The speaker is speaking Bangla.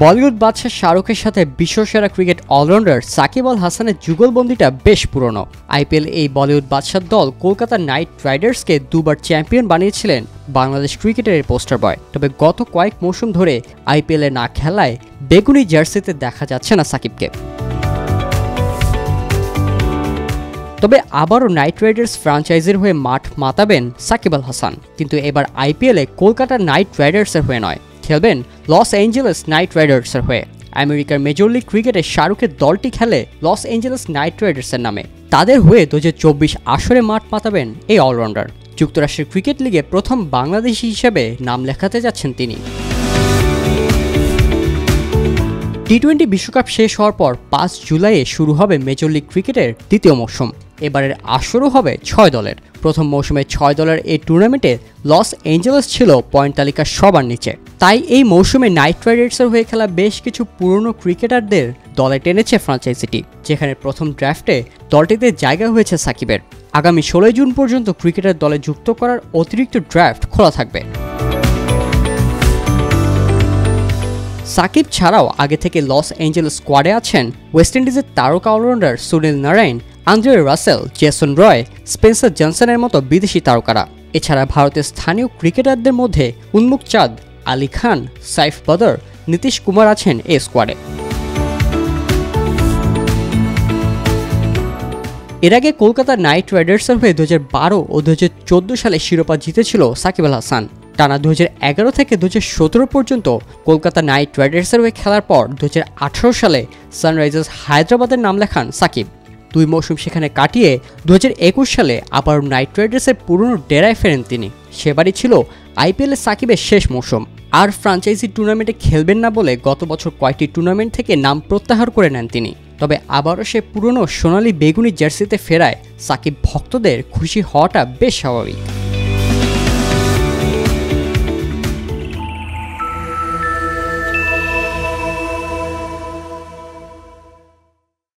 বলিউড বাদশা শাহরুখের সাথে বিশ্বসেরা ক্রিকেট অলরাউন্ডার সাকিব আল হাসানের যুগলবন্দিটা বেশ পুরনো। আইপিএল এই বলিউড বাদশার দল কলকাতা নাইট রাইডার্সকে দুবার চ্যাম্পিয়ন বানিয়েছিলেন বাংলাদেশ ক্রিকেটের পোস্টার বয়। তবে গত কয়েক মৌসুম ধরে আইপিএলে না খেলায় বেগুনি জার্সিতে দেখা যাচ্ছে না সাকিবকে। তবে আবারও নাইট রাইডার্স ফ্র্যাঞ্চাইজির হয়ে মাঠ মাতাবেন সাকিব আল হাসান, কিন্তু এবার আইপিএলে কলকাতা নাইট রাইডার্সের হয়ে নয়, খেলবেন লস অ্যাঞ্জেলেস নাইট রাইডার্সের হয়ে। আমেরিকার মেজর লিগ ক্রিকেটে শাহরুখের দলটি খেলে লস অ্যাঞ্জেলেস নাইট রাইডার্সের নামে। তাদের হয়ে 2024 আসরে মাঠ মাতাবেন এই অলরাউন্ডার। যুক্তরাষ্ট্রের ক্রিকেট লিগে প্রথম বাংলাদেশি হিসেবে নাম লেখাতে যাচ্ছেন তিনি। টি-20 বিশ্বকাপ শেষ হওয়ার পর 5 জুলাইয়ে শুরু হবে মেজর লিগ ক্রিকেটের দ্বিতীয় মৌসুম। এবারের আসরও হবে 6 দলের। প্রথম মৌসুমে 6 দলের এই টুর্নামেন্টে লস অ্যাঞ্জেলেস ছিল পয়েন্ট তালিকার সবার নিচে। তাই এই মৌসুমে নাইট রাইডার্সের হয়ে খেলা বেশ কিছু পুরনো ক্রিকেটারদের দলে টেনেছে ফ্র্যাঞ্চাইজিটি, যেখানে প্রথম ড্রাফটে দলটিতে জায়গা হয়েছে সাকিবের। আগামী 16 জুন পর্যন্ত ক্রিকেটার দলে যুক্ত করার অতিরিক্ত ড্রাফট খোলা থাকবে। সাকিব ছাড়াও আগে থেকে লস অ্যাঞ্জেলেস স্কোয়াডে আছেন ওয়েস্ট ইন্ডিজের তারকা allrounder Sunil Narine, Andre Russell, Jason Roy, Spencer জনসনের মতো বিদেশি তারকারা। এছাড়া ভারতের স্থানীয় ক্রিকেটারদের মধ্যে উন্মুক চাঁদ, আলী খান, সাইফ বদর, নীতিশ কুমার আছেন এই স্কোয়াডে। এর আগে কলকাতা নাইট রাইডার্সের হয়ে 2012 ও 2014 সালে শিরোপা জিতেছিল সাকিব আল হাসান। টানা 2011 থেকে 2017 পর্যন্ত কলকাতা নাইট রাইডার্সের হয়ে খেলার পর 2018 সালে সানরাইজার্স হায়দ্রাবাদের নাম লেখান সাকিব। 2 মৌসুম সেখানে কাটিয়ে 2021 সালে আবার নাইট রাইডার্সের পুরনো ডেরায় ফেরেন তিনি। সেবারই ছিল আইপিএলে সাকিবের শেষ মৌসুম। আর ফ্র্যাঞ্চাইজি টুর্নামেন্টে খেলবেন না বলে গত বছর কয়েকটি টুর্নামেন্ট থেকে নাম প্রত্যাহার করে নেন তিনি। তবে আবারও সে পুরনো সোনালী বেগুনি জার্সিতে ফেরায় সাকিব ভক্তদের খুশি হওয়াটা বেশ স্বাভাবিক।